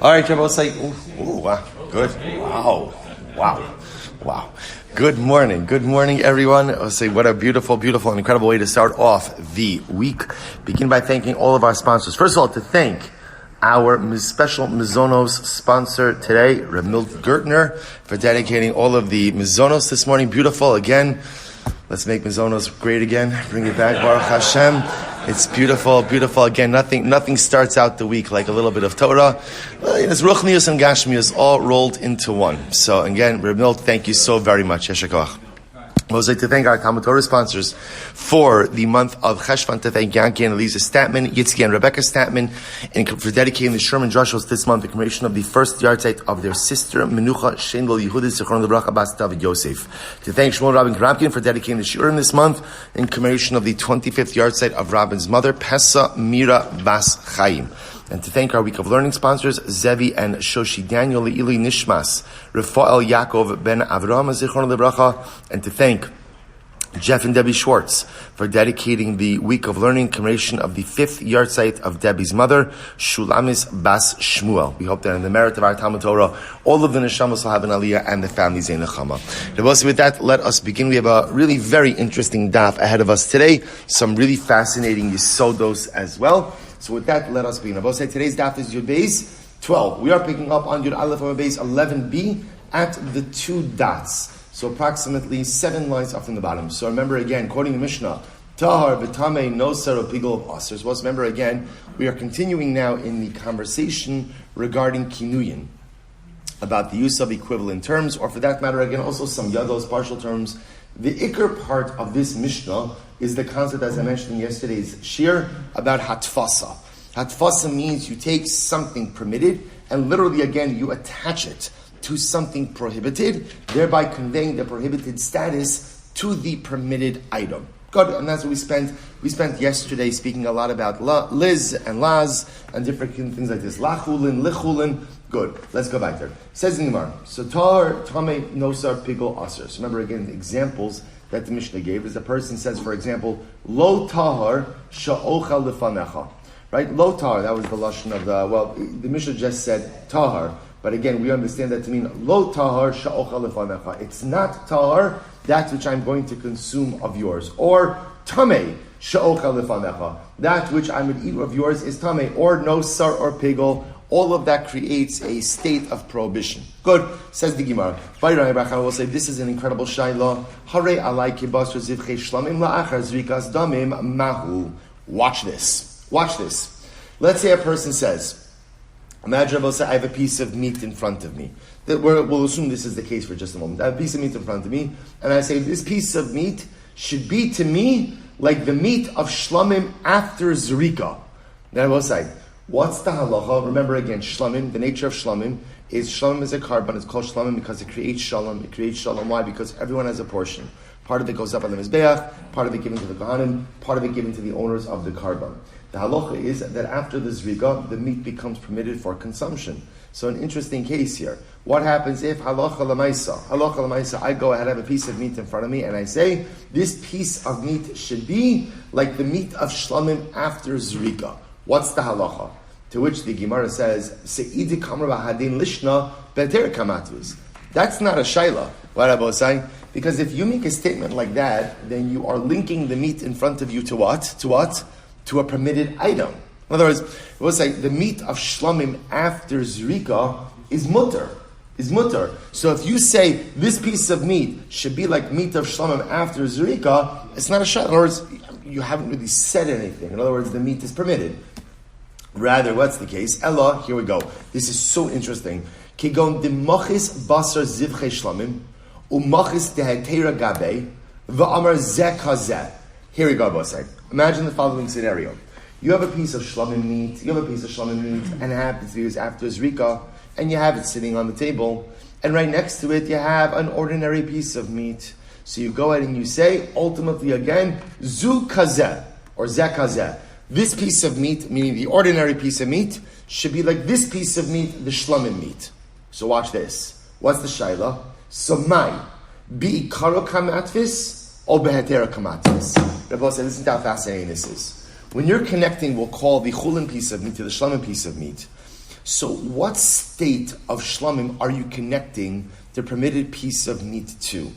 All right, Rabbi, say, wow, good. Wow. Good morning, everyone. I'll say, what a beautiful and incredible way to start off the week. Begin by thanking all of our sponsors. First of all, to thank our special Mizonos sponsor today, Ramil Gertner, for dedicating all of the Mizonos this morning. Beautiful again. Let's make Mizonos great again. Bring it back, Baruch Hashem. It's beautiful again. Nothing starts out the week like a little bit of Torah. It's Ruchnius and Gashmius all rolled into one. So again, Ramil, thank you so very much. Yeshakach. I would like to thank our TALMUD Torah sponsors for the month of Cheshvan, to thank Yanky and Aliza Statman, Yitzy and Rebecca Statman, and for dedicating the Sherman Joshua's this month, the commemoration of the first yarzheit of their sister, Menucha Shaindl Yehudis, Dovid Yosef. To thank Shmuel and Robyn Korobkin for dedicating the Shulamit this month, in commemoration of the 25th yarzheit of Rabin's mother, Pessa Mira bas Chaim. And to thank our week of learning sponsors, Zevi and Shoshy Daniel, nishmas, Refoel Yaakov ben Avraham, and to thank Jeff and Debbie Schwartz for dedicating the week of learning commemoration of the 5th yarzheit of Debbie's mother, Shulamit bas Shmuel. We hope that in the merit of our TALMUD Torah, all of the nishmas will have an aliyah and the families in nechama. With that, let us begin. We have a really very interesting daf ahead of us today. Some really fascinating yisodos as well. So with that, let us begin. Say today's daf is Yud Beis 12. We are picking up on Yud Aleph Yud Beis 11b at the 2 dots. So approximately 7 lines up from the bottom. So remember again, quoting the Mishnah, Tahar v'tamei nosar pigol of asers. Well, remember again, we are continuing now in the conversation regarding kinuyin, about the use of equivalent terms, or for that matter, again, also some yados, partial terms. The ikar part of this Mishnah is the concept, as I mentioned in yesterday's shir, about hatfasa. Hatfasa means you take something permitted and literally, again, you attach it to something prohibited, thereby conveying the prohibited status to the permitted item. Good, and that's what we spent. We spent yesterday speaking a lot about liz and laz and different things like this. Lachulin, lichulin. Good. Let's go back there. It says in the Gemara, so tar, tame, nosar, pigol, aser. So remember again, the examples that the Mishnah gave is the person says, for example, lo tahar sha'ocha lefanecha. Right? Lo tahar, that was the lashon of the Mishnah just said tahar, but again, we understand that to mean lo tahar sha'ocha lefanecha. It's not tahar, that which I'm going to consume of yours. Or tame sha'ocha lefanecha. That which I would eat of yours is tame. Or nosar or pigol. All of that creates a state of prohibition. Good, says the Gemara. Avraham will say, this is an incredible shayla. Hare alai kibas zivchei shlamim la'achar zrikas damim mahu. Watch this. Let's say a person says, imagine I have a piece of meat in front of me. We'll assume this is the case for just a moment. I have a piece of meat in front of me, and I say, this piece of meat should be to me like the meat of shlamim after zrika. Then I will say, what's the halacha? Remember again, shlamim, the nature of shlamim is a carbon. It's called shlamim because it creates shalom. It creates shalom. Why? Because everyone has a portion. Part of it goes up on the mizbeach, part of it given to the kohanim, part of it given to the owners of the carbon. The halacha is that after the zrika, the meat becomes permitted for consumption. So an interesting case here. What happens if halacha l'maisa, I go ahead, I have a piece of meat in front of me, and I say, this piece of meat should be like the meat of shlamim after zrika. What's the halacha? To which the Gemara says, Se'idi kamra b'hadin lishna beter kamatvis. That's not a shayla. What Rabbi was saying? Because if you make a statement like that, then you are linking the meat in front of you to what? To a permitted item. In other words, it was like the meat of shlamim after zrika is mutter. So if you say this piece of meat should be like meat of shlamim after zrika, it's not a shayla. In other words, you haven't really said anything. In other words, the meat is permitted. Rather, what's the case? Ella, here we go. This is so interesting. Kigon demachis basar zivchei shlamim umachis dehetera gabe va'amar zeh kazeh. Here we go, Bosai. Imagine the following scenario. You have a piece of shlamim meat, and it happens to be after zrika, and you have it sitting on the table, and right next to it you have an ordinary piece of meat. So you go ahead and you say, ultimately again, zu kazeh, or zeh kazeh. This piece of meat, meaning the ordinary piece of meat, should be like this piece of meat, the shlamim meat. So watch this. What's the shayla? So mai, bi'ikaro kamatvis, or behetera kamatvis. Rabbi said, listen to how fascinating this is. When you're connecting, we'll call the chulin piece of meat to the shlamim piece of meat. So what state of shlamim are you connecting the permitted piece of meat to?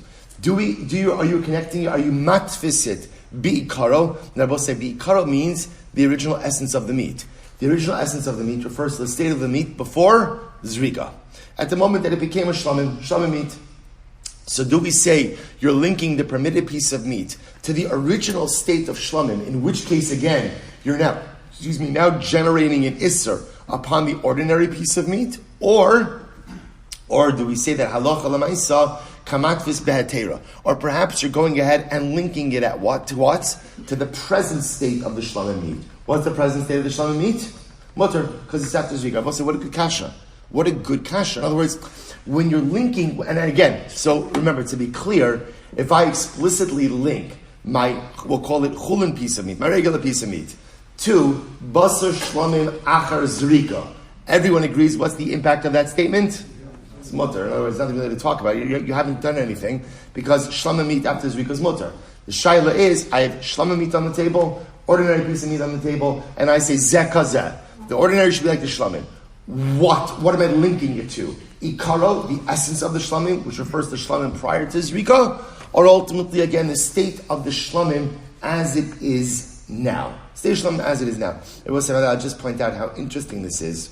Are you matfis it bi'ikaro? Now both say bi'ikaro means the original essence of the meat. The original essence of the meat refers to the state of the meat before zrika. At the moment that it became a shlamim meat. So do we say you're linking the permitted piece of meat to the original state of shlamim, in which case again, you're now generating an isser upon the ordinary piece of meat? Or do we say that halacha l'maisa kamatvis behetera? Or perhaps you're going ahead and linking it at what? To what? To the present state of the shlamim meat. What's the present state of the shlamim meat? Mutter, because it's after zrika. So what a good kasha. What a good kasha. In other words, when you're linking, and again, so remember, to be clear, if I explicitly link we'll call it chulin piece of meat, my regular piece of meat, to basar shlamim achar zrika, everyone agrees what's the impact of that statement? It's mutter. In other words, nothing really to talk about. You haven't done anything, because shlamim meat after zrika is mutter. The shaila is, I have shlamim meat on the table, ordinary piece of meat on the table, and I say zeh kazeh. The ordinary should be like the shlamim. What am I linking it to? Ikaro, the essence of the shlamim, which refers to shlamim prior to zrika, or ultimately, again, the state of the shlamim as it is now. State of shlamim as it is now. I'll just point out how interesting this is.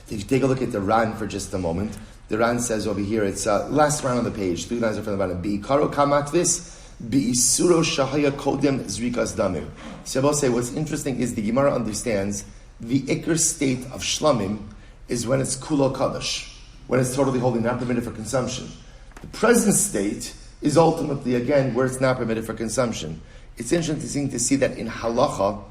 If you take a look at the Ran for just a moment, the Ran says over here, it's last round on the page, 3 lines in front of the bottom, Ikaro kamatvis, Isuro shahaya kodem zrikas damim. So I will say what's interesting is the Gemara understands the ikr state of shlamim is when it's kulo kadosh, when it's totally holy, not permitted for consumption. The present state is ultimately, again, where it's not permitted for consumption. It's interesting to see that in halacha,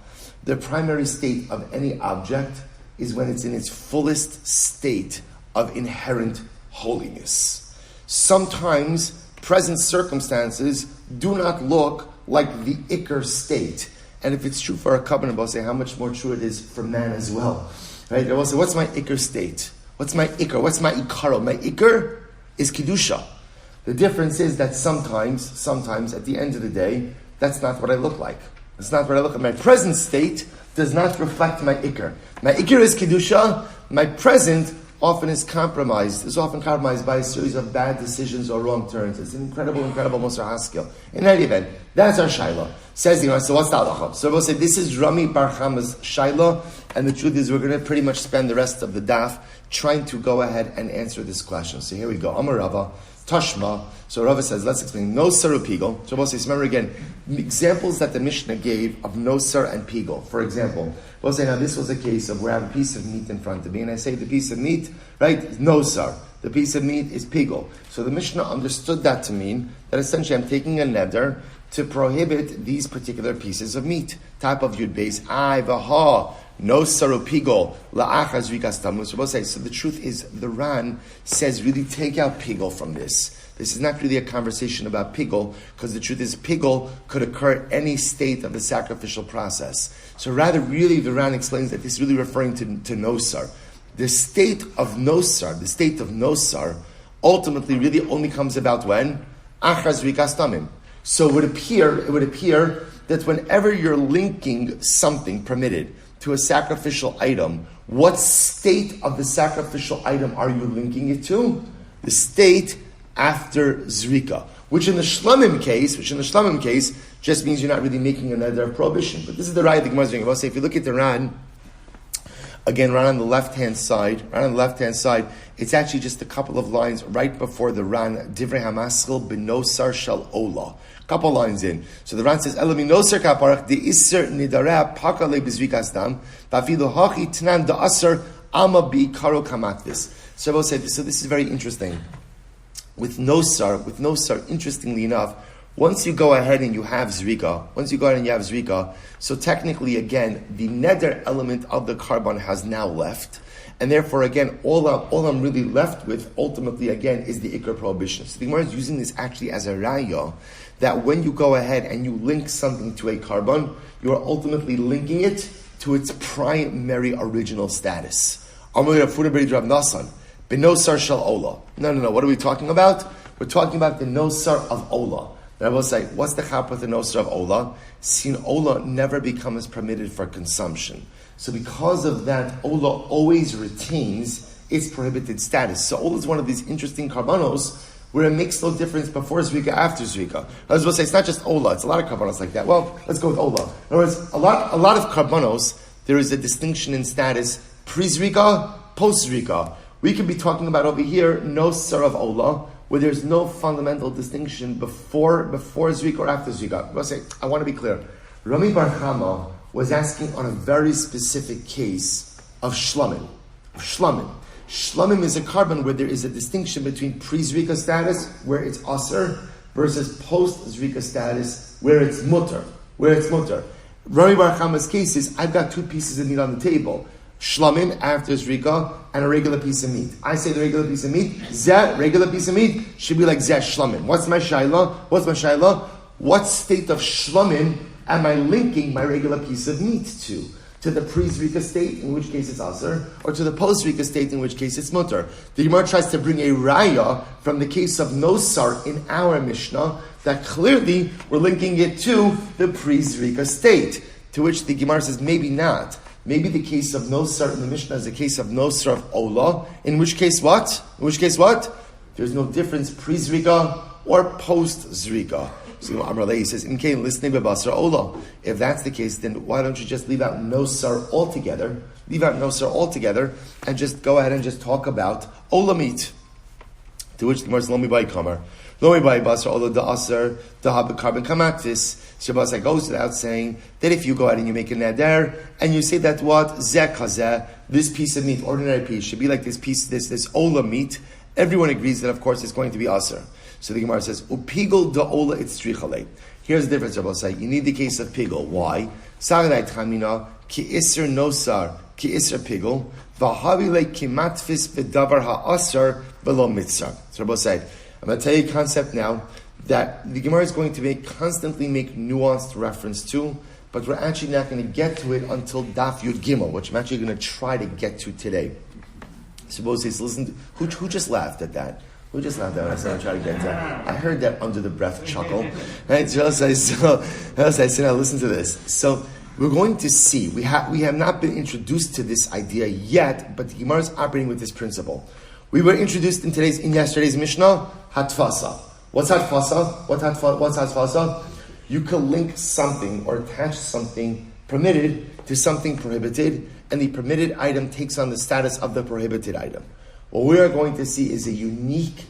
the primary state of any object is when it's in its fullest state of inherent holiness. Sometimes present circumstances do not look like the ikr state. And if it's true for a covenant, I'll say how much more true it is for man as well. Right? I will say, what's my ikr state? What's my ikr? What's my ikaro? My ikr is kedusha. The difference is that sometimes, at the end of the day, that's not what I look like. It's not what I look like. My present state does not reflect my ikr. My ikr is kedusha. My present often is often compromised by a series of bad decisions or wrong turns. It's an incredible Mosar Haskell. In any event, that's our Shaila. Says the Gemara, so what's the halacha? So we'll say this is Rami Bar Chama's Shaila, and the truth is we're going to pretty much spend the rest of the daf trying to go ahead and answer this question. So here we go. Amar Rava, Tashma. So Rava says, let's explain. No sar pigel. So we'll say, remember again, examples that the Mishnah gave of no sar and pigel. For example, we'll say, now this was a case of where I have a piece of meat in front of me, and I say the piece of meat, right, is no sar. The piece of meat is pigel. So the Mishnah understood that to mean that essentially I'm taking a neder to prohibit these particular pieces of meat. Type of yud beis, ay v'ha, no sar pigel, la'achaz rikas tamu. So we'll say, so the truth is, the Ran says really take out pigel from this. This is not really a conversation about pigel, because the truth is pigel could occur at any state of the sacrificial process. So rather, really, the Ran explains that this is really referring to nosar. The state of nosar, ultimately really only comes about when? Achaz rikas tamim. So it would appear that whenever you're linking something permitted to a sacrificial item, what state of the sacrificial item are you linking it to? The state after zrika, which in the shlamim case just means you're not really making another prohibition. But this is the right the Gemara is doing. I'll say if you look at the Ran, again, right on the left-hand side, it's actually just a couple of lines right before the Ran, Divrei Hamaskil Benosar Shal Ola. Couple lines in. So the Ran says, Elami Nosar Kaparach, the Isser Nidarea Pakale Bizrikas Dam, Bafilu Hachi Tnan Da Asar Ama Bi Karo Kamatvis. So I will say this. So this is very interesting. With nosar, interestingly enough, once you go ahead and you have zrika, so technically, again, the neder element of the carbon has now left, and therefore, again, all I'm really left with, ultimately, again, is the ikar prohibition. So the Gemara is using this actually as a raya, that when you go ahead and you link something to a carbon, you are ultimately linking it to its primary original status. Benosar shal ola. No. What are we talking about? We're talking about the nosar of ola. And I will say, what's the chap with the nosar of ola? Sin ola never becomes permitted for consumption. So because of that, Ola always retains its prohibited status. So Ola is one of these interesting karbanos where it makes no difference before Zrika, after Zrika. I was going to say, it's not just Ola, it's a lot of karbanos like that. Well, let's go with Ola. In other words, a lot of karbanos, there is a distinction in status, pre-Zrika, post-Zrika. We could be talking about over here, no sir of Ola, where there's no fundamental distinction before Zrika or after Zrika. I want to be clear. Rami Bar Chama was asking on a very specific case of Shulamit. Shlomim is a carbon where there is a distinction between pre-Zrika status, where it's aser, versus post-Zrika status, where it's mutter. Rami Bar Chama's case is, I've got two pieces of meat on the table. Shlomim after Zrika, and a regular piece of meat. I say the regular piece of meat, zeh, regular piece of meat, should be like zeh Shlomim. What's my shayla? What state of Shlomim am I linking my regular piece of meat to? To the pre-Zrika state, in which case it's aser, or to the post-Zrika state, in which case it's mutter. The Gemara tries to bring a raya from the case of nosar in our Mishnah, that clearly we're linking it to the pre-Zrika state, to which the Gemara says maybe not. Maybe the case of nosar in the Mishnah is a case of nosar of ola, in which case what? There's no difference pre-Zrika or post-Zrika. So Amrullah says, "In kain listening bebasar ola." If that's the case, then why don't you just leave out nosar altogether? And just go ahead and just talk about ola meat. To which the Gemara says, "Lomi by kamar, lomi by basar ola da asar da haba carbon kamaktis." Shabbos goes without saying that if you go ahead and you make a neder and you say that what zeh kazeh, this piece of meat, ordinary piece, should be like this piece, this ola meat. Everyone agrees that of course it's going to be asar. So the Gemara says, "Upigol da ola itzrichale." Here's the difference, Rabbi say. You need the case of pigol. Why? Sagadai tamina ki iser nosar ki iser pigol v'havile ki matfis v'davar ha'asar v'lo mitzar. So Rabbi say, I'm going to tell you a concept now that the Gemara is going to constantly make nuanced reference to, but we're actually not going to get to it until Daf Yud Gimel, which I'm actually going to try to get to today. Suppose he's listened. Who just laughed at that? Who just laughed at that? I said, I'm trying to get to that. I heard that under the breath chuckle. Right? So I said, now listen to this. So we're going to see. We have not been introduced to this idea yet, but the Gemara is operating with this principle. We were introduced in yesterday's Mishnah, hatfasa. What's hatfasa? What's hatfasa? You can link something or attach something permitted to something prohibited, and the permitted item takes on the status of the prohibited item. What we are going to see is a unique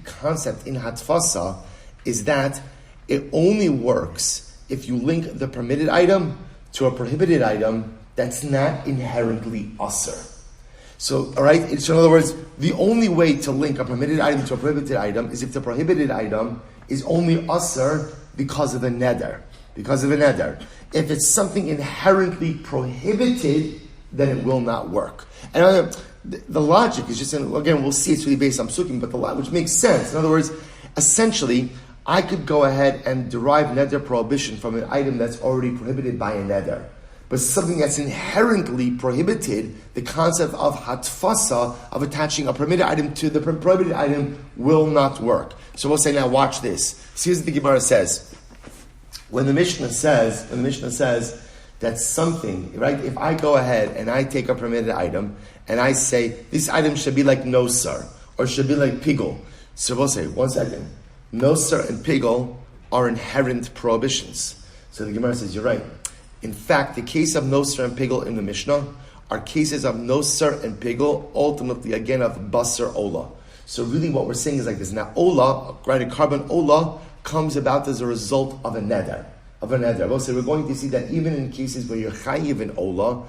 concept in hatfasa, is that it only works if you link the permitted item to a prohibited item that's not inherently asr. So, all right. So, in other words, the only way to link a permitted item to a prohibited item is if the prohibited item is only asr because of a neder. If it's something inherently prohibited, then it will not work. And the logic is just, again, we'll see it's really based on psukim, but which makes sense. In other words, essentially, I could go ahead and derive neder prohibition from an item that's already prohibited by a neder. But something that's inherently prohibited, the concept of hatfasa, of attaching a permitted item to the prohibited item, will not work. So we'll say, now watch this. See what the Gemara says. When the Mishnah says that something, right, if I go ahead and I take a permitted item, and I say, this item should be like nosar, or should be like pigol. So we'll say, 1 second. Nosar and pigol are inherent prohibitions. So the Gemara says, you're right. In fact, the case of nosar and pigol in the Mishnah are cases of nosar and pigol, ultimately again of basar ola. So really what we're saying is like this. Now ola, right, a carbon ola comes about as a result of a neder. So we're going to see that even in cases where you're chayiv in ola,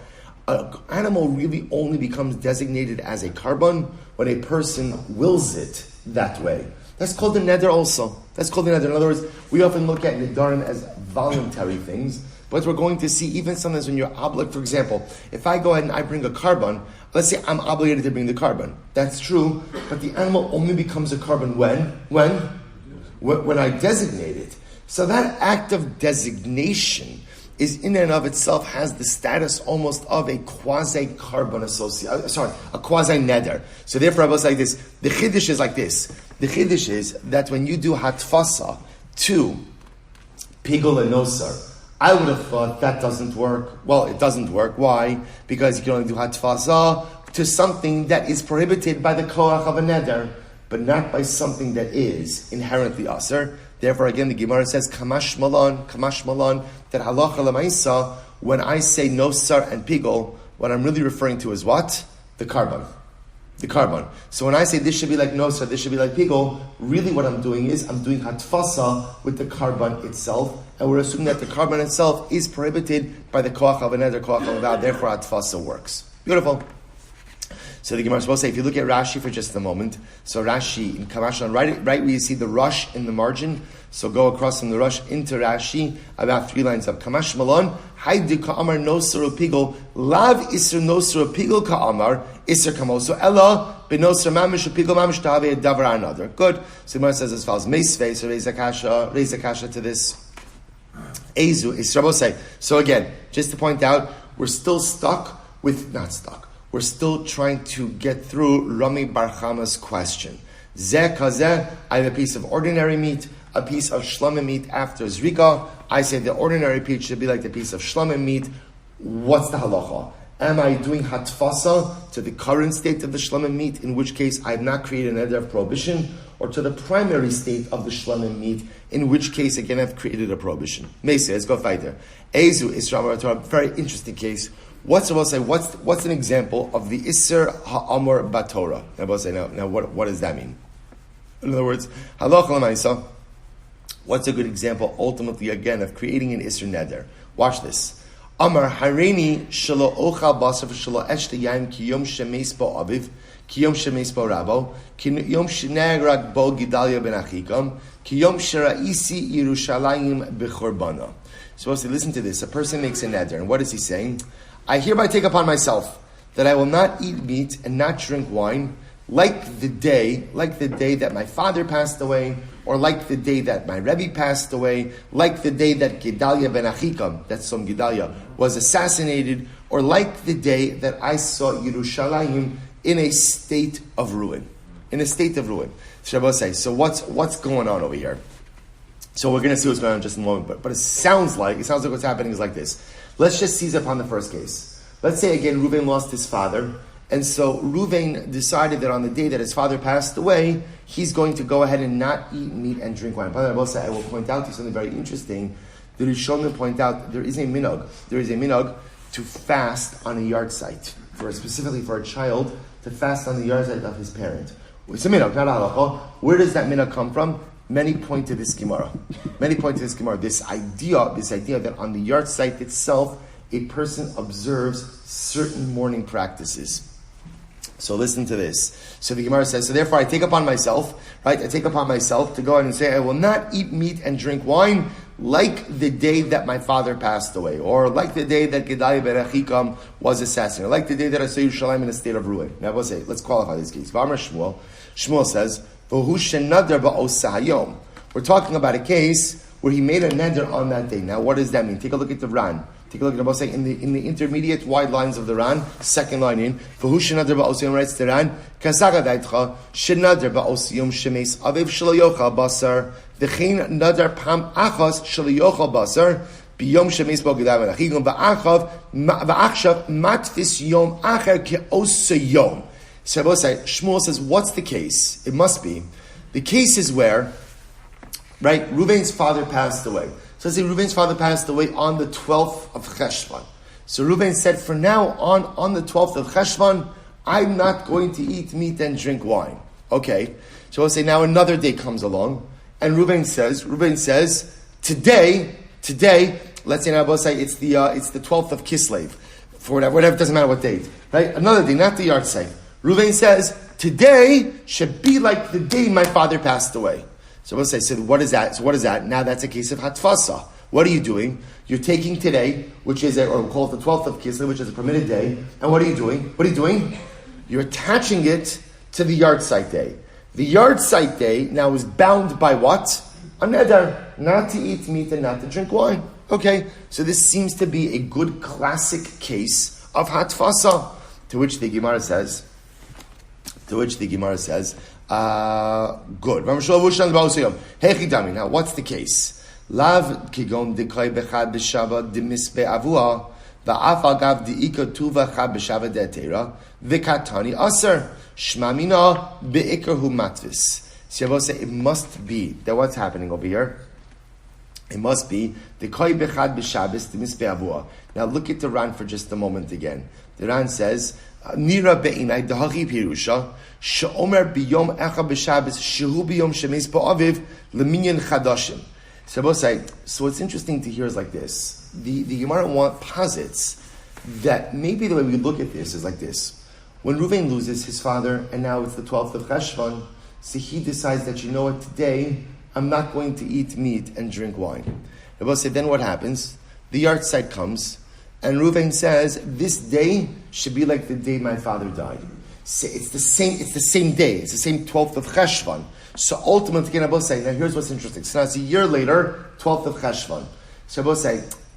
an animal really only becomes designated as a carbon when a person wills it that way. That's called the neder also. In other words, we often look at Nedarim as voluntary things, but we're going to see even sometimes when you're obligated. For example, if I go ahead and I bring a carbon, let's say I'm obligated to bring the carbon. That's true, but the animal only becomes a carbon when I designate it. So that act of designation is in and of itself has the status almost of a quasi-carbon a quasi-neder. So therefore I was like this. The chiddush is like this. The chiddush is that when you do hatfasa to pigol and nosar, I would have thought that doesn't work. Well, it doesn't work. Why? Because you can only do hatfasa to something that is prohibited by the koach of a neder, but not by something that is inherently aser. Therefore, again, the Gemara says, kamash malon, that halacha lemaisa, when I say nosar and pigol, what I'm really referring to is what? The carbon. The carbon. So when I say this should be like nosar, this should be like pigol, really what I'm doing is I'm doing hatfasa with the carbon itself, and we're assuming that the carbon itself is prohibited by the koach of a neder, koach of a vow, therefore hatfasa works. Beautiful. So the Gemara is supposed to say, if you look at Rashi for just a moment, so Rashi in Kamashon, right where you see the rush in the margin, so go across from the rush into Rashi, about 3 lines up. Kamash Malon, Haidu Ka'amar Nosar Pigol, Lav Isser Nosar Pigol Ka'amar, Isser Kamoso, Ella, Benosar Mamish, Pigol Mamish, Tahave, Davar another. Good. So the Gemara says as follows, Meisvei, so raise a kasha to this. Ezu, Israbosei. So again, just to point out, we're still we're still trying to get through Rami Bar Chama's question. Zeh kazeh, I have a piece of ordinary meat, a piece of shlamim meat after zrika. I say the ordinary meat should be like the piece of shlamim meat. What's the halacha? Am I doing hatfasa to the current state of the shlamim meat, in which case I have not created an eder of prohibition, or to the primary state of the shlamim meat, in which case again I've created a prohibition? Meisei, let's go fight there. Ezu Isra Torah, very interesting case. What's an example of the Isser Ha'amor Batorah? Now what does that mean? In other words, halacha l'maisa, what's a good example ultimately again of creating an Isser Neder? Watch this. Amar Hareini Shalo Ochal Basar Shalo Eshte Yaim Ki Yom Shemeis Bo Aviv Ki Yom Shemeis Bo Rabo Ki Yom Shenegrag Bo Gedalia Ben Achikam Ki Yom Sheraisi Yerushalayim B'Chorbana. Supposed to listen to this. A person makes a neder, and what is he saying? I hereby take upon myself that I will not eat meat and not drink wine like the day that my father passed away, or like the day that my Rebbe passed away, like the day that Gedalia ben Achikam, that's some Gedalia, was assassinated, or like the day that I saw Yerushalayim in a state of ruin. In a state of ruin. So what's going on over here? So we're going to see what's going on in just a moment, but it sounds like what's happening is like this. Let's just seize upon the first case. Let's say again, Reuven lost his father, and so Reuven decided that on the day that his father passed away, he's going to go ahead and not eat meat and drink wine. I will point out to you something very interesting. The Rishonim point out there is a minhag to fast on a yarzheit, specifically for a child to fast on the yarzheit of his parent. It's a minhag, not a halacha. Where does that minhag come from? Many point to this Gemara. This idea that on the yarzheit itself, a person observes certain mourning practices. So listen to this. So the Gemara says, so therefore I take upon myself to go ahead and say, I will not eat meat and drink wine like the day that my father passed away, or like the day that Gedalia ben Achikam was assassinated, or like the day that I saw Yerushalayim in a state of ruin. Now we'll say, let's qualify this case. Shmuel says, we're talking about a case where he made a neder on that day. Now, what does that mean? Take a look at the Ran. Take a look at the saying in the intermediate wide lines of the Ran, second line in. Writes the Ran, Kazaga Shenader ba'osiyom shemes aviv shaloyocha basar v'chein nader pam achas shaloyocha basar biyom shemes b'gedav v'achigom v'achshav matfis yom acher ke'osayom. So Shmuel says, what's the case? It must be. The case is where, right, Reuven's father passed away. So let's say Reuven's father passed away on the 12th of Cheshvan. So Reuven said, for now on the 12th of Cheshvan, I'm not going to eat meat and drink wine. Okay. So we'll say now another day comes along, and Reuven says, today, let's say now we'll say it's the 12th of Kislev, for whatever, it doesn't matter what date, right? Another day, not the yarzheit. Reuven says, today should be like the day my father passed away. So we'll say, so what is that? Now that's a case of hatfasa. What are you doing? You're taking today, which is or we'll call it the 12th of Kislev, which is a permitted day, and what are you doing? You're attaching it to the yarzheit day. The yarzheit day now is bound by what? A neder, not to eat meat and not to drink wine. Okay, so this seems to be a good classic case of hatfasa, to which the Gemara says, good. Now, what's the case? Lav kigon dekoy bechad b'shava demispe avua va'af agav deika tuva chad b'shava de'atera v'katani aser shmamina be'ikar hu matvis. So Yavo say it must be that what's happening over here. It must be dekoy bechad b'shabes demispe avua. Now look at the Ran for just a moment again. The Ran says Nira be'inai dahachi pirusha she'omer biyom echa b'shabes shehu biyom shemes ba'aviv leminyan chadashim. So what's interesting to hear is like this. The Gemara posits that maybe the way we look at this is like this. When Reuven loses his father, and now it's the 12th of Cheshvan, so he decides that, you know what, today I'm not going to eat meat and drink wine. Then what happens? The yarzheit comes, and Reuven says, this day should be like the day my father died. So it's the same day. It's the same 12th of Cheshvan. So ultimately, now here's what's interesting. So now it's a year later, 12th of Cheshvan. So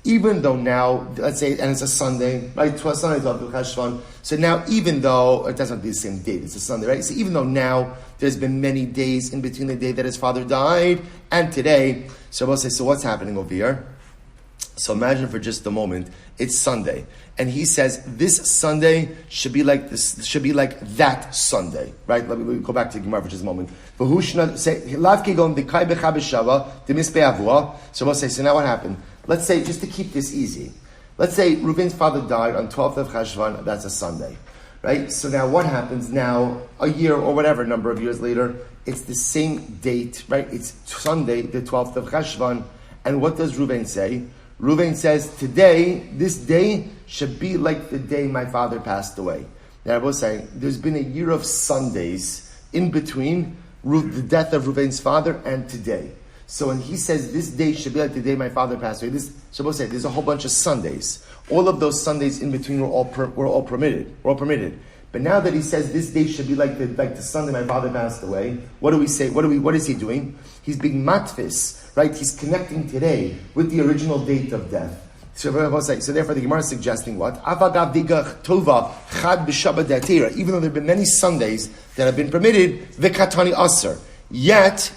even though now, let's say, and it's a Sunday, right? Sunday, 12th of Cheshvan. So now, even though, it doesn't have to be the same date, it's a Sunday, right? So even though now, there's been many days in between the day that his father died and today, so what's happening over here? So imagine for just a moment, it's Sunday, and he says this Sunday should be like this, should be like that Sunday, right? Let me go back to the Gemara for just a moment. So we'll say, so now what happened? Let's say, just to keep this easy, let's say Reuven's father died on 12th of Cheshvan, that's a Sunday, right? So now what happens now, a year or whatever number of years later, it's the same date, right? It's Sunday, the 12th of Cheshvan, and what does Reuven say? Reuven says, today, this day, should be like the day my father passed away. Now I will say, there's been a year of Sundays in between the death of Reuven's father and today. So when he says, this day should be like the day my father passed away, this, so we'll say, there's a whole bunch of Sundays. All of those Sundays in between were all permitted. But now that he says, this day should be like the Sunday my father passed away, what do we say? What is he doing? He's being matfis, right? He's connecting today with the original date of death. So therefore the Gemara is suggesting what? Even though there have been many Sundays that have been permitted, v'katani aser. Yet,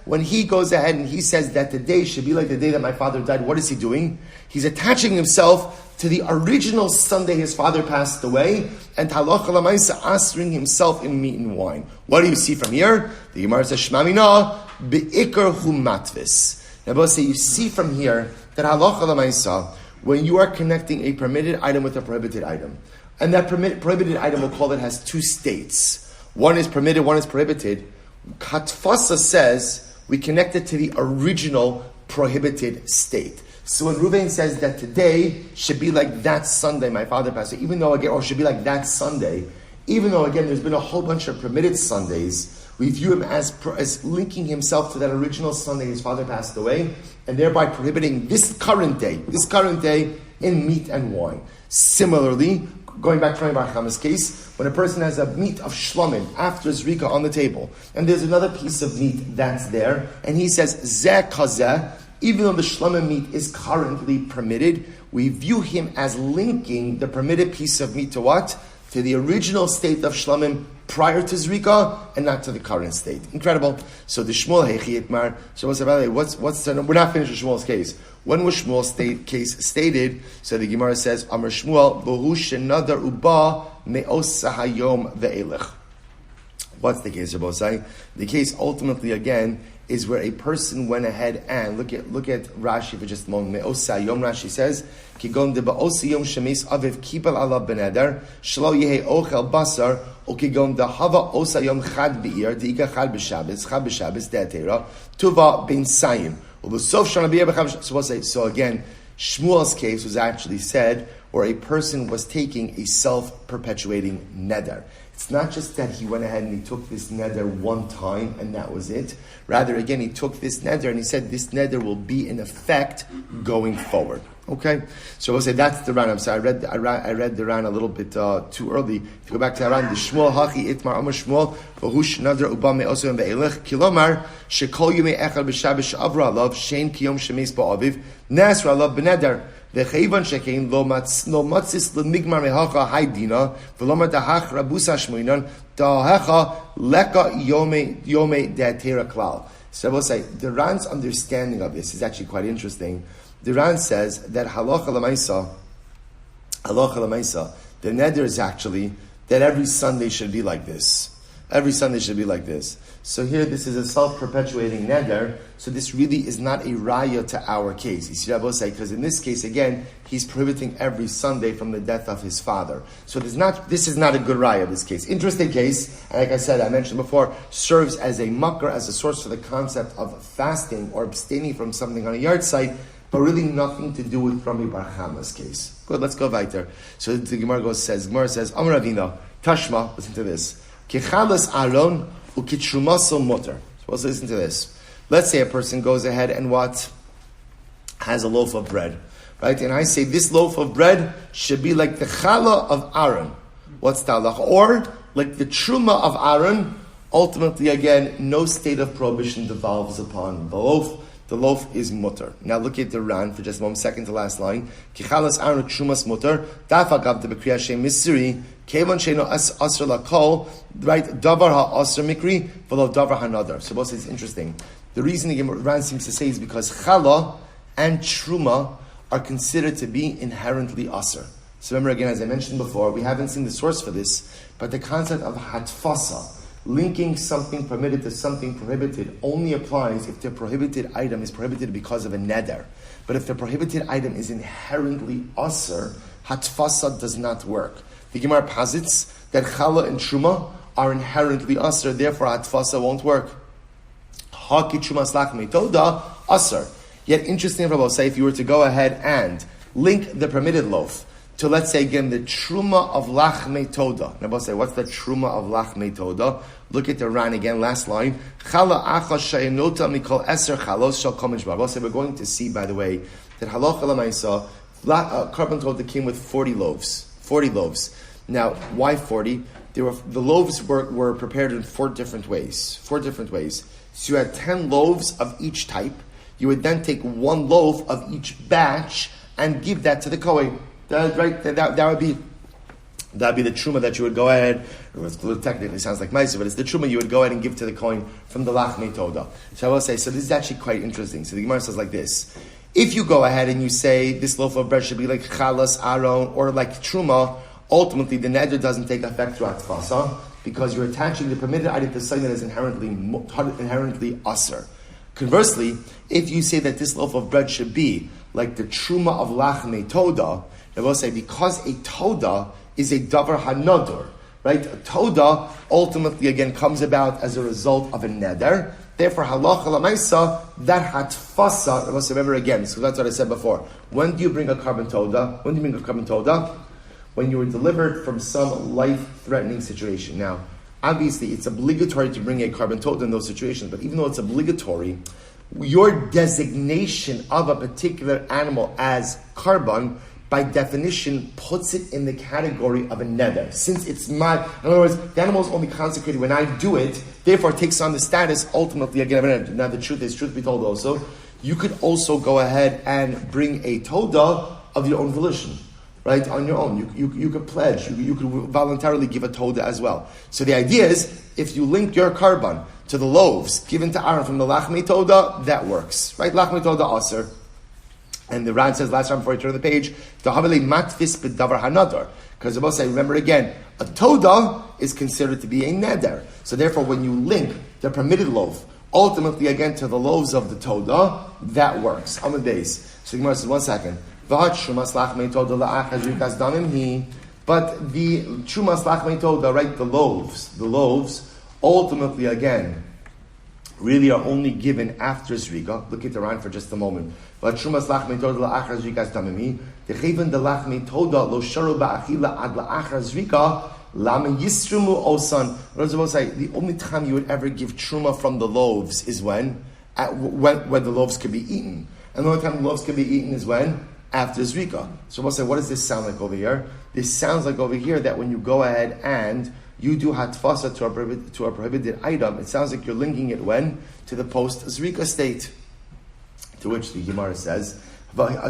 when he goes ahead and he says that the day should be like the day that my father died, what is he doing? He's attaching himself to the original Sunday his father passed away, and halacha l'maisa asering himself in meat and wine. What do you see from here? The Gemara says, Shmamina be'ikar hu matvis. Now, both say you see from here that halacha l'maisa, when you are connecting a permitted item with a prohibited item, and that prohibited item, we'll call it, has two states. One is permitted, one is prohibited. Katfasa says we connect it to the original prohibited state. So when Reuven says that today should be like that Sunday my father passed away, even though again, or should be like that Sunday, even though again there's been a whole bunch of permitted Sundays, we view him as linking himself to that original Sunday his father passed away, and thereby prohibiting this current day in meat and wine. Similarly, going back to Avraham case, when a person has a meat of Shulamit after Zrika on the table, and there's another piece of meat that's there, and he says, Zeh kazeh, even though the Shulamit meat is currently permitted, we view him as linking the permitted piece of meat to what? To the original state of Shulamit prior to Zrika, and not to the current state. Incredible. So the Shmuel Hechi Itmar, so we're not finished with Shmuel's case. When was Shmuel's case stated? So the Gemara says, Amar Shmuel, Bohu shenadar uba me'os hayom ve'elech. What's the case, Rabbosai? The case ultimately, again, is where a person went ahead and, look at Rashi for just a moment. Me'os hayom, Rashi says, Kigon de ba'os yom shemes aviv kibal ala beneder, shlo yehe ochel basar, o kigon de hava os hayom chad be'ir, de'ika chad b'shabes, de'atera, tuva ben sayim. So again, Shmuel's case was actually said where a person was taking a self-perpetuating neder. It's not just that he went ahead and he took this neder one time and that was it. Rather, again, he took this neder and he said this neder will be in effect going forward. Okay, so we'll say that's the Ran. I'm sorry, I read the Ran a little bit too early. If you go back to the Ran, the Shmuel Hachi Itmar Amar Shmuel v'hush nadra ubam me'osem ve'elech kilomar shekol yumei echad b'shabbos she'avra alav shein kiyom shemes ba'aviv nasra alav b'neder v'cheivan shekein lo matzis l'migmar mehacha haydina v'lomar dahach rabusa shmoinan dahacha leka yomei de'atera klal. So I will say, the Ran's understanding of this is actually quite interesting. The Ran says that halacha l'maisa, the neder is actually that every Sunday should be like this. Every Sunday should be like this. So here, this is a self-perpetuating neder. So this really is not a raya to our case. You see, I will say, because in this case, again, he's prohibiting every Sunday from the death of his father. So this is not a good raya, this case. Interesting case, and like I said, I mentioned before, serves as a makar, as a source for the concept of fasting or abstaining from something on a yarzheit, but really nothing to do with Rami Bar Chama's case. Good, let's go weiter. So the Gemara says, Amar Ravina, Tashma, listen to this. Kechalas Aron ukitrumaso mutter. So let's listen to this. Let's say a person goes ahead and what? Has a loaf of bread. Right? And I say this loaf of bread should be like the challah of Aaron. What's talach? Or like the truma of Aaron. Ultimately, again, no state of prohibition devolves upon the loaf. The loaf is mutter. Now look at the Ran for just 1 second to last line. Kichalas Aaron trumas mutter. Dafagav de bekriyah shem misri. Kevan sheino asr lakol. Right? Davar ha asr mikri. V'lo davar hanadar. So both it's interesting. The reason the Ran seems to say is because challah and truma are considered to be inherently asr. So remember again, as I mentioned before, we haven't seen the source for this, but the concept of hatfasa, linking something permitted to something prohibited, only applies if the prohibited item is prohibited because of a neder. But if the prohibited item is inherently asr, hatfasa does not work. The Gemara posits that challah and truma are inherently asr, therefore hatfasa won't work. Haki truma slach metoda asr. Yet interesting, Rabbi say, if you were to go ahead and link the permitted loaf to, let's say again, the truma of lachmei toda. Rabbi say, what's the truma of lachmei toda? Look at the Ran again, last line. Chala acha shaynota mikol eser chalos shal kol mishbar. Rabbi say, we're going to see, by the way, that halacha l'maisa, carbon toda came with 40 loaves. 40 loaves. Now, why 40? The loaves were prepared in 4 different ways. 4 different ways. So you had 10 loaves of each type. You would then take 1 loaf of each batch and give that to the Kohen. That would be the truma that you would go ahead. It technically sounds like ma'aser, but it's the truma you would go ahead and give to the Kohen from the lachmei toda. So I will say, so this is actually quite interesting. So the Gemara says like this: if you go ahead and you say this loaf of bread should be like chalas aron or like truma, ultimately the neder doesn't take effect throughout tfasa because you're attaching the permitted item to something that is inherently aser. Conversely, if you say that this loaf of bread should be like the truma of lachmei toda, I will say because a toda is a davar hanodor, right? A toda ultimately again comes about as a result of a neder. Therefore, halacha l'maisa, that hatfasa. I will say, remember again, so that's what I said before. When do you bring a carbon toda? When you were delivered from some life-threatening situation. Now, obviously, it's obligatory to bring a carbon toda in those situations, but even though it's obligatory, your designation of a particular animal as carbon, by definition, puts it in the category of a neder. Since it's in other words, the animal is only consecrated when I do it, therefore it takes on the status, ultimately, again, now the truth be told also, you could also go ahead and bring a toda of your own volition. Right, on your own. You could pledge, you could voluntarily give a toda as well. So the idea is, if you link your carbon to the loaves given to Aaron from the lachmei toda, that works. Right, lachmei toda aser. And the Ran says, last time before I turn the page, Dahavele matfis b'davar hanadar. Because the boss say, remember again, a toda is considered to be a neder. So therefore, when you link the permitted loaf, ultimately again to the loaves of the toda, that works. On the base. So the Gemara says, 1 second. But the trumas lachmei toda, right, the loaves, ultimately again, really are only given after zrika. Look at the Ran for just a moment. But trumas lachmei toda la'achar zrika damimi. Decheven de lachmei toda lo sharu ba'achila ad la'achar zrika lama yisrumu osan. The only time you would ever give truma from the loaves is when the loaves could be eaten, and the only time the loaves could be eaten is when. After Zrika. So we'll say, what does this sound like over here? This sounds like over here that when you go ahead and you do hatfasa to a prohibited item, it sounds like you're linking it when? To the post-Zrika state. To which the Gemara says, Ema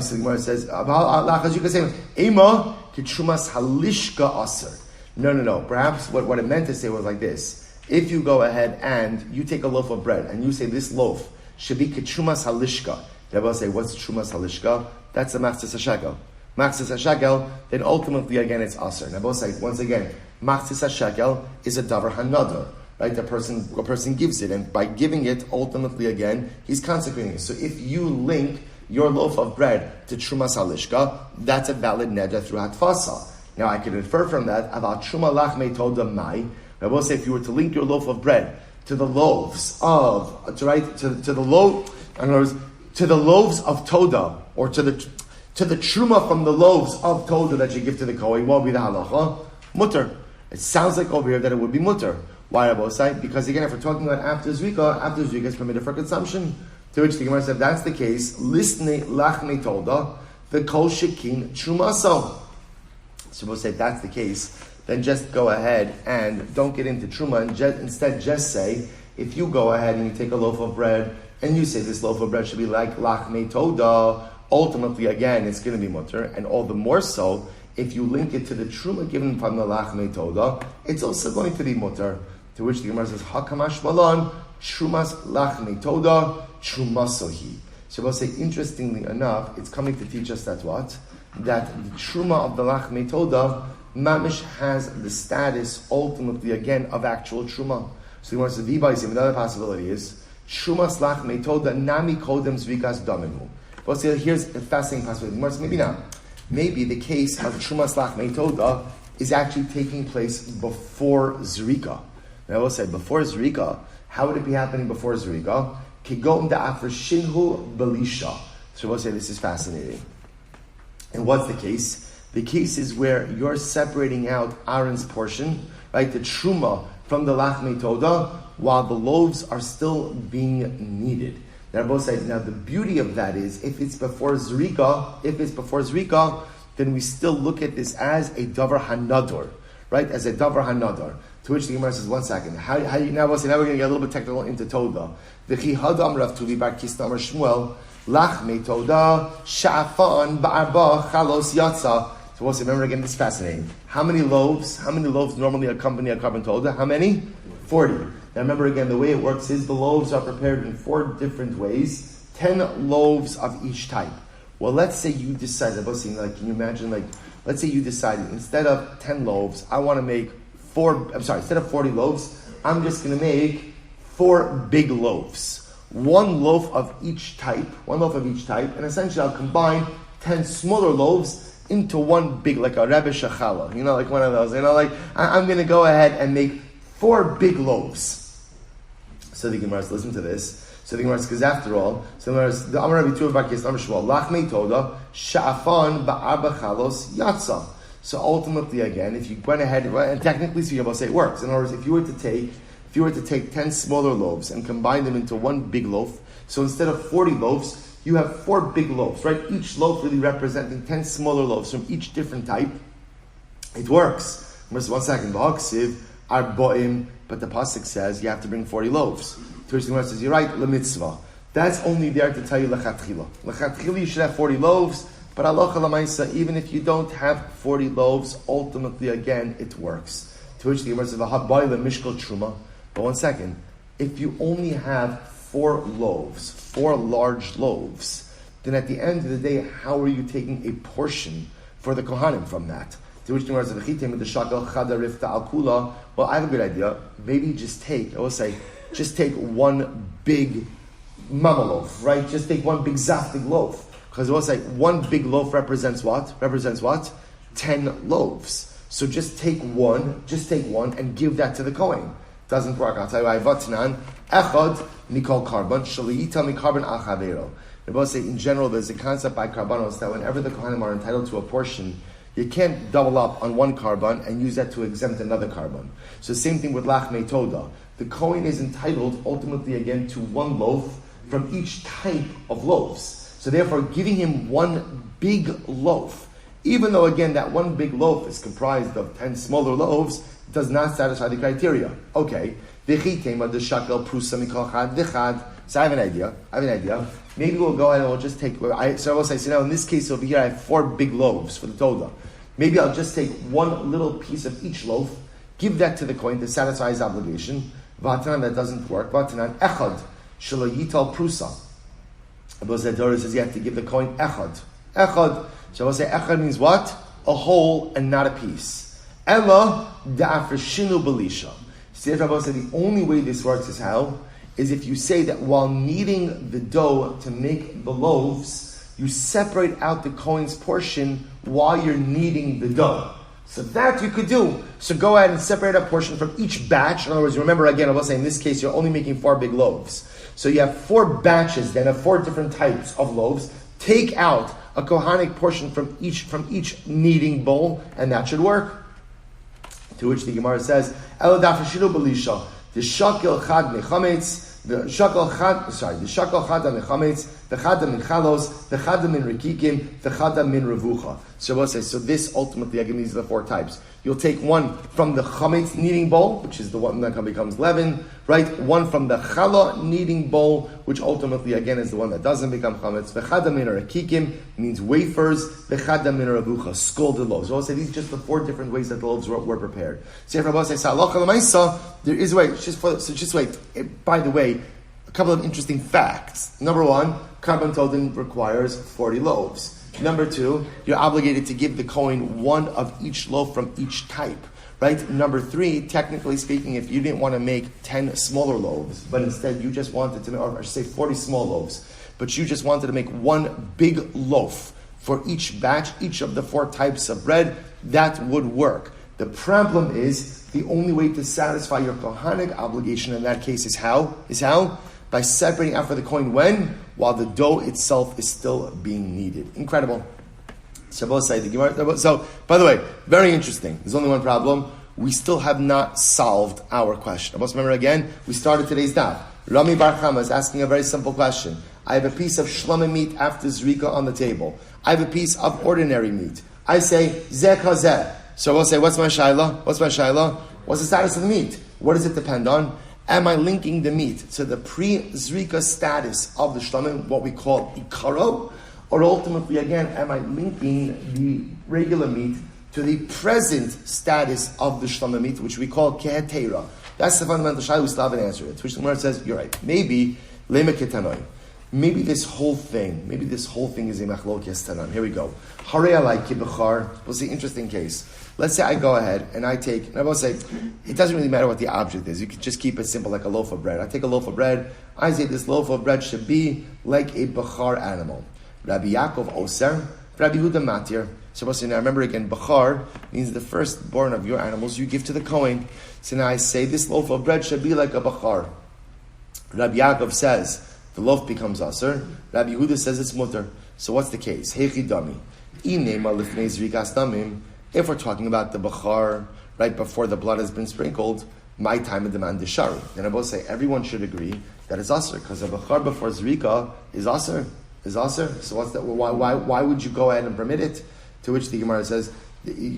kitrumas halishka aser. No. Perhaps what it meant to say was like this. if you go ahead and you take a loaf of bread and you say this loaf should be ketrumas halishka, they will say, what's trumas halishka? That's a machzis hashekel. Machzis hashekel, then ultimately again it's aser. Now both say, once again, machzis hashekel is a davar hanadar, right? A person gives it, and by giving it, ultimately again, he's consecrating it. So if you link your loaf of bread to trumas halishka, that's a valid neder through hatfasa. Now I can infer from that about truma lachmei toda mai. I will say, if you were to link your loaf of bread to the loaves of to the loaf, in other words, to the loaves of toda, or to the truma from the loaves of toda that you give to the kohen, what would be the halacha? Mutter. It sounds like over here that it would be mutter. Why Rabbi say? Because again, if we're talking about after zrika is permitted for consumption. To which the Gemara said, if that's the case, listne lachmei toda, the kol shekin trumaso. So we'll say, if that's the case, then just go ahead and don't get into truma, and instead just say, if you go ahead and you take a loaf of bread, and you say this loaf of bread should be like lachmei toda, ultimately again, it's going to be mutter, and all the more so, if you link it to the truma given from the lachmei toda, it's also going to be mutter. To which the Gemara says, hakamash malon, trumas lachmei toda, trumasohi. So we'll say, interestingly enough, it's coming to teach us that what? That the truma of the lachmei toda, mamish has the status, ultimately again, of actual truma. So the Gemara says, v'baysim, another possibility is, trumas lachmei toda, nami kodem zvikas dominu. We'll say, here's a fascinating possibility. The Gemara says, maybe not. Maybe the case of trumas lachmei toda is actually taking place before zrika. Now we'll say, before zrika, how would it be happening before zrika? Kigom da'afar shinhu belisha. So we'll say, this is fascinating. And what's the case? The case is where you're separating out Aaron's portion, right, the truma from the lachmei toda, while the loaves are still being kneaded. Now the beauty of that is, if it's before zrika, then we still look at this as a davar hanador, right? As a davar hanador. To which the Gemara says, one second. Now we're going to get a little bit technical into toda. V'chi hadam Rav Tuvi bar Kisna amar Shmuel lachmei toda sha'afan ba'arba chalos yatsa. So we'll say, remember again, this is fascinating. How many loaves normally accompany a carbon toda? How many? 40. Now remember again, the way it works is the loaves are prepared in 4 different ways. 10 loaves of each type. Well, let's say you decided, can you imagine, let's say you decided, instead of 10 loaves, I want to make instead of 40 loaves, I'm just going to make 4 big loaves. One loaf of each type, and essentially I'll combine 10 smaller loaves into one big, like a Rebbe Shachala, like one of those, I'm going to go ahead and make 4 big loaves. So the Gemara says, listen to this. So the Gemara says, because after all, the Amar Rabbi Tuva bar Kisna amar Shmuel, lachmei toda, sha'afan ba'arba chalos yatsa. So ultimately again, if you went ahead, and technically so you're able to say it works. In other words, if you were to take 10 smaller loaves and combine them into one big loaf, so instead of 40 loaves, you have 4 big loaves, right? Each loaf really representing 10 smaller loaves from each different type. It works. One second, but the pasuk says you have to bring 40 loaves. To which the Gemara says, you're right, lemitzvah. That's only there to tell you lechatchila. Lechatchila, you should have 40 loaves, but halacha lamaisa, even if you don't have 40 loaves, ultimately again, it works. To which the Gemara says, v'habayla mishkal truma. But one second, if you only have 4 loaves, 4 large loaves, then at the end of the day, how are you taking a portion for the kohanim from that? To which the Gemara says, v'chitem the shakal chadarif ta'alkula. Well, I have a good idea. Maybe just take one big mama loaf, right? Just take one big zaftig loaf. Because it will say one big loaf represents what? 10 loaves. So just take one and give that to the Kohen. Doesn't work. I'll tell you why. Vatnan, echad mikol karban, shaliyita mikarban al chavero. They both say in general there's a concept by karbanos that whenever the Kohanim are entitled to a portion, you can't double up on one karban and use that to exempt another karban. So same thing with lachmei toda. The Kohen is entitled ultimately again to one loaf from each type of loaves. So therefore, giving him one big loaf, even though again that one big loaf is comprised of 10 smaller loaves, does not satisfy the criteria. Okay, so I have an idea. Maybe we'll go ahead and we'll just take. So I will say, so now in this case over here, I have 4 big loaves for the Todah. Maybe I'll just take one little piece of each loaf, give that to the Kohen to satisfy his obligation. V'atanan, that doesn't work. V'atanan echad shelo yital prusa. Abba says you have to give the Kohen echad. Echad. So I'll say echad means what? A whole and not a piece. Ella da'afreshinu belisha. See, Rabbi said the only way this works is how? Is if you say that while kneading the dough to make the loaves, you separate out the Kohen's portion while you're kneading the dough. So that you could do. So go ahead and separate a portion from each batch. In other words, remember again, I was saying in this case, you're only making 4 big loaves. So you have 4 batches then of 4 different types of loaves. Take out a kohanic portion from each kneading bowl, and that should work. To which the Gemara says, "El dafashinu belisha the shakel chad mechametz the shakel chad mechametz the chad min chalos the chad min rikikim the chad min revucha." So we'll say, so this ultimately again these are the 4 types. You'll take one from the chametz kneading bowl, which is the one that becomes leaven, right? One from the challah kneading bowl, which ultimately again is the one that doesn't become chametz. The chad min rikikim means wafers. The chad min revucha scalded loaves. So we'll say these are just the 4 different ways that the loaves were prepared. So if Rabbi says halacha l'maisa, there is a way. Just wait. By the way, a couple of interesting facts. Number 1, Karban Todin requires 40 loaves. Number 2, you're obligated to give the Kohen 1 of each loaf from each type, right? Number 3, technically speaking, if you didn't want to make 10 smaller loaves, but instead you just wanted to make, or I should say 40 small loaves, but you just wanted to make 1 big loaf for each batch, each of the 4 types of bread, that would work. The problem is, the only way to satisfy your Kohanic obligation in that case is how? By separating out for the Kohen when? While the dough itself is still being kneaded. Incredible. So, by the way, very interesting. There's only one problem. We still have not solved our question. Remember again, we started today's daf. Rami Bar Chama is asking a very simple question. I have a piece of Shulamit meat after Zrika on the table. I have a piece of ordinary meat. I say, Zeh Kazeh. So we'll say, what's my shayla? What's the status of the meat? What does it depend on? Am I linking the meat to the pre-Zrika status of the Shlamim, what we call Ikaro? Or ultimately, again, am I linking the regular meat to the present status of the Shlamim meat, which we call Kehetera? That's the fundamental shayla. We still haven't answered it. Which the Gemara says, you're right. Maybe, Lema Ketanoi. Maybe this whole thing is a machlok yastanan. Here we go. Harei alai ki bechar. We'll see, interesting case. Let's say I go ahead and I take, and I will say, it doesn't really matter what the object is. You can just keep it simple, like a loaf of bread. I take a loaf of bread. I say this loaf of bread should be like a bechar animal. Rabbi Yaakov oser, Rabbi Huda matir. So now remember again, bechar means the firstborn of your animals you give to the Kohen. So now I say this loaf of bread should be like a bechar. Rabbi Yaakov says the loaf becomes aser. Rabbi Huda says it's mutter. So what's the case? Hechi dami. If we're talking about the bechar right before the blood has been sprinkled, my time and demand is shari. Then I both say everyone should agree that it's aser because the bechar before zrika is aser. So what's that? Why would you go ahead and permit it? To which the Gemara says,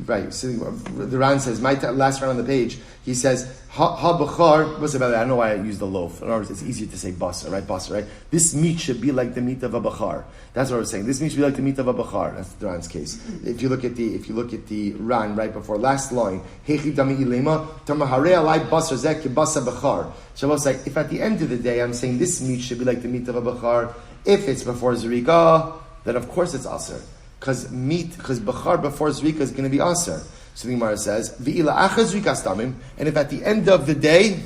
right? So the Ran says, last round on the page, he says, ha bechar. What's about it? I don't know why I use the loaf. In other words, it's easier to say basa, right? Basa, right? This meat should be like the meat of a bechar. That's what we're saying. This meat should be like the meat of a bechar. That's the Ran's case. If you look at the Ran right before last line, hechi dami ilema tamahare alai basa zek basa bechar. So I was like, if at the end of the day I'm saying this meat should be like the meat of a bechar, if it's before zrika, then of course it's aser. Because bechar before zrika is going to be aser. So the Gemara says, "V'ila achar zrika stamim," and if at the end of the day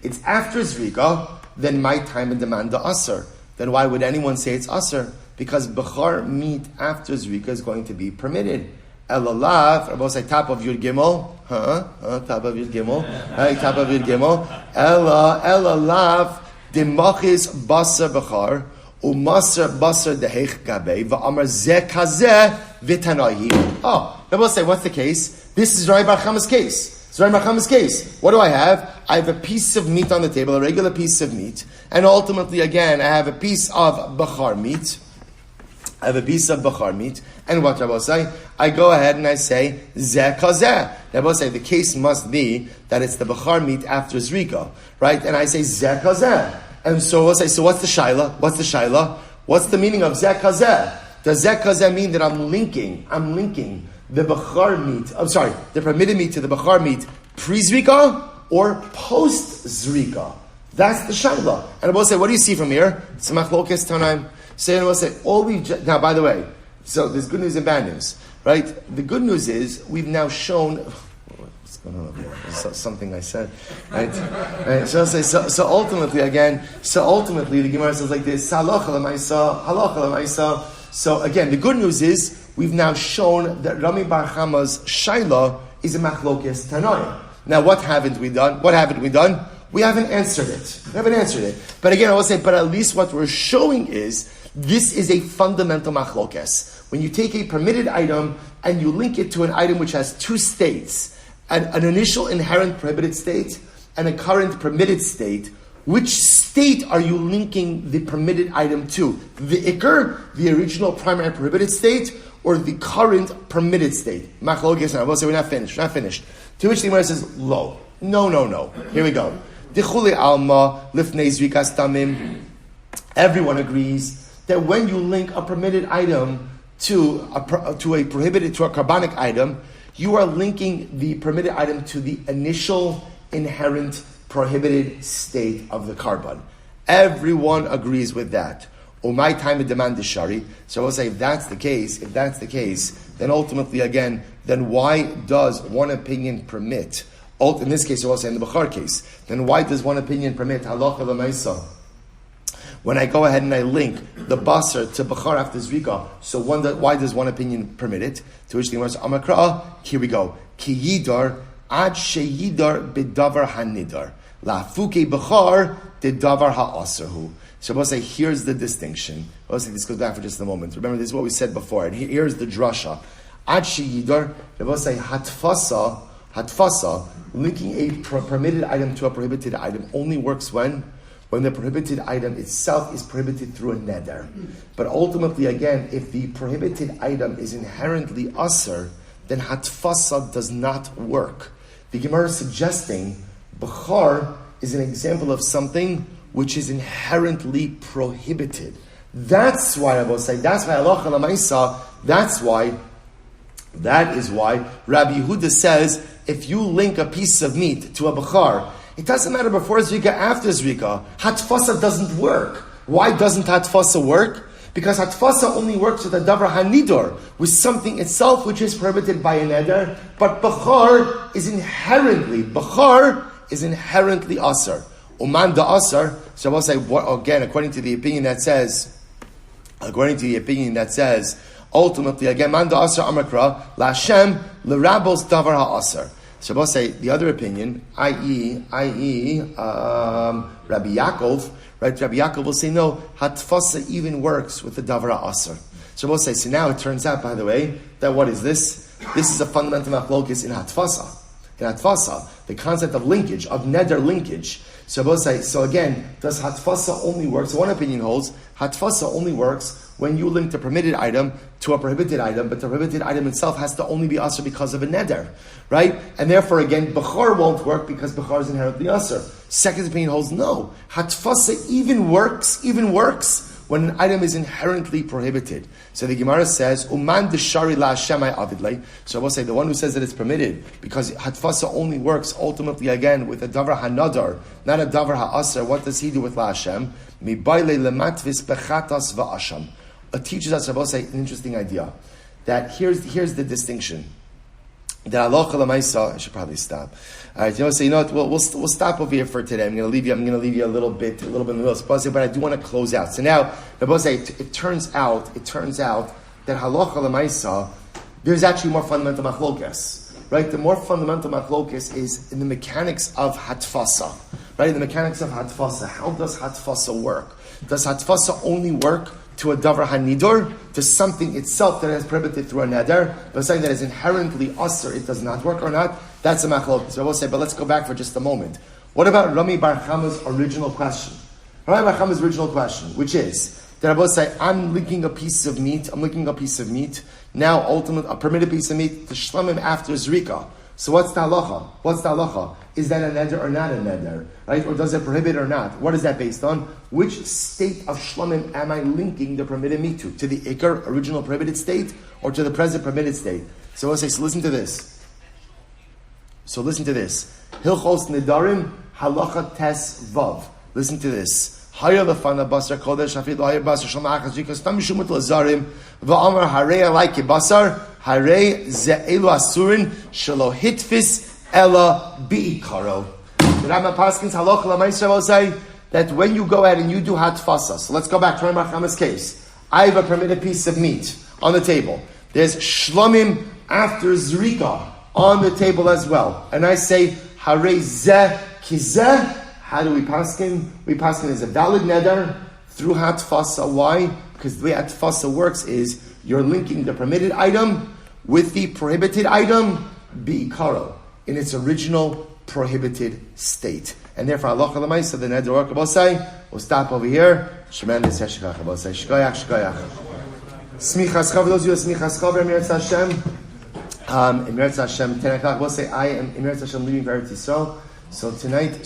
it's after zrika, then my time and demand the aser. Then why would anyone say it's aser? Because bechar meat after zrika is going to be permitted. Elalav, Rabbi say top of Yud Gimel, top of Yud Gimel, top of Yud Gimel. Elalav demachis basar bechar. Umasar basar dehech gabe va'amar zeh kazeh v'tanahi. Oh, I will say, what's the case? This is Rabbi Bar Chama's case. What do I have? I have a piece of meat on the table, a regular piece of meat, and ultimately, again, I have a piece of bechar meat. And what Rabbi say? I go ahead and I say zeh kazeh. Rabbi say the case must be that it's the bechar meat after zrika, right? And I say zeh kazeh. And so we'll say, so what's the shaila? What's the meaning of zeh kazeh? Does zeh kazeh mean that I'm linking the permitted meat to the bechar meat pre-zrika or post-zrika? That's the shaila. And I will say, what do you see from here? It's a machlokes tanaim. So I will say, now by the way, so there's good news and bad news, right? The good news is we've now shown. What's going on here? Something I said, right? So I'll say, so ultimately the Gemara says like this: halacha l'maisa. So again, the good news is we've now shown that Rami Bar Chama's shaila is a machlokes tanaim. Now, what haven't we done? We haven't answered it. But again, I will say, but at least what we're showing is this is a fundamental machlokes. When you take a permitted item and you link it to an item which has two states, an initial inherent prohibited state and a current permitted state, which state are you linking the permitted item to? The ikr, the original primary prohibited state, or the current permitted state? Machlokes, and I will say we're not finished. To which the Gemara says, lo. No. Here we go. Everyone agrees that when you link a permitted item to a carbonic item, you are linking the permitted item to the initial inherent prohibited state of the carbon. Everyone agrees with that. My time of demand is shari. So I will say, if that's the case, then ultimately again, then why does one opinion permit? In this case, I will say in the Bechar case, then why does one opinion permit halacha l'maisa? When I go ahead and I link the basar to Bechar after Zrika, so why does one opinion permit it? To which the Gemara says, Amakra, here we go. Ki yidar ad sheyidar bedavar hanidar. La fuke Bechar de davar ha'aserhu. So I will say, here's the distinction. I will say, this goes back for just a moment. Remember, this is what we said before, and here's the drasha. Ad sheyidar, I will say, hatfasa, linking a permitted item to a prohibited item only works when the prohibited item itself is prohibited through a neder. But ultimately, again, if the prohibited item is inherently asr, then hatfasa does not work. The Gemara is suggesting Bechar is an example of something which is inherently prohibited. That's why I will say, that's why halacha l'maisa, that is why Rabbi Yehuda says, if you link a piece of meat to a bechar, it doesn't matter before Zrika, after Zrika, hatfasa doesn't work. Why doesn't hatfasa work? Because hatfasa only works with a davar hanidor, with something itself which is prohibited by a neder, but bechar is inherently asar. Uman da asar, so I will say, again, according to the opinion that says, ultimately, again, man da asar amakra, la Hashem, l'rabos davar ha'asar. So I will say, the other opinion, i.e., Rabbi Yaakov, right? Rabbi Yaakov will say, no, hatfasa even works with the davar ha'asar. So I will say, so now it turns out, by the way, that what is this? This is a fundamental machlokes in hatfasa. The concept of linkage, of neder linkage. So I will say, so again, does hatfasa only work? So one opinion holds, hatfasa only works when you link the permitted item to a prohibited item, but the prohibited item itself has to only be asr because of a neder, right? And therefore, again, bechar won't work because bechar is inherently asr. Second opinion holds no. Hatfasa even works when an item is inherently prohibited. So the Gemara says, Uman deshari la Hashemai avidlei. So I will say, the one who says that it's permitted, because hatfasa only works ultimately again with a davar hanadar, not a davar ha'asr. What does he do with la Hashem? Mibayle lematvis bechatas va'asham. It teaches us, I will say, an interesting idea. That here's the distinction. That halacha l'maisa, I should probably stop. All right, you know what? We'll stop over here for today. I'm going to leave you a little bit in the middle of the but I do want to close out. So now, it turns out that halacha l'maisa, there's actually more fundamental machlokes, right? The more fundamental machlokes is in the mechanics of hatfasa, right? In the mechanics of hatfasa, how does hatfasa work? Does hatfasa only work to a davar hanidor, to something itself that is prohibited through a neder, but something that is inherently asr, it does not work or not? That's a machlokes. So I will say, but let's go back for just a moment. What about Rami Bar Chama's original question? Rami Bar Chama's original question, which is that I will say, I'm linking a piece of meat. Now, ultimately, a permitted piece of meat to shlamim after zrika. So what's the halacha? Is that a neder or not a neder? Right? Or does it prohibit or not? What is that based on? Which state of shlamim am I linking the permitted meat to? To the ikar, original prohibited state, or to the present permitted state? So we'll say, so listen to this. Hilchos Nedarim, halacha tes vav. Listen to this. Haya lefana basar kodesh, hafid lahaya basar shalma achas jikas, tam mishumut lazarim, va'amar harei alai basar, harei ze'elu asurin, shelo hitfis ela bi'ikaro. The Rambam Paskin's halacha l'maisra will say that when you go ahead and you do hatfasa, so let's go back to Rabbi Chama's case. I have a permitted piece of meat on the table. There's shlomim after zrika on the table as well. And I say, harei zeh kizeh. How do we paskin? We paskin as a valid neder through hatfasa. Why? Because the way hatfasa works is you're linking the permitted item with the prohibited item, bi'ikaro, in its original prohibited state. And therefore, Allah Kalamaisa, the neder work abosai, will stop over here. Tremendous heshikach abosai. Shkoyach. Smichas chav, those of you who smichas chav, Emeretz Hashem. Emeretz Hashem, 10 o'clock, we'll say, I am Emeretz Hashem leaving for Eretz Yisrael. So tonight,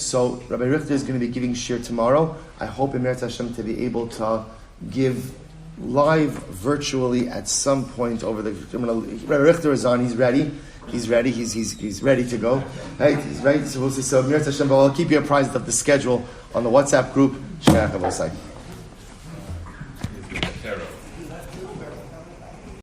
Rabbi Richter is going to be giving shir tomorrow. I hope Emeretz Hashem to be able to give live virtually at some point over the. Rabbi Richter is on. He's ready. He's ready to go. Right? He's ready. So we'll say, so Emeretz Hashem, but I'll keep you apprised of the schedule on the WhatsApp group. Shkoyach.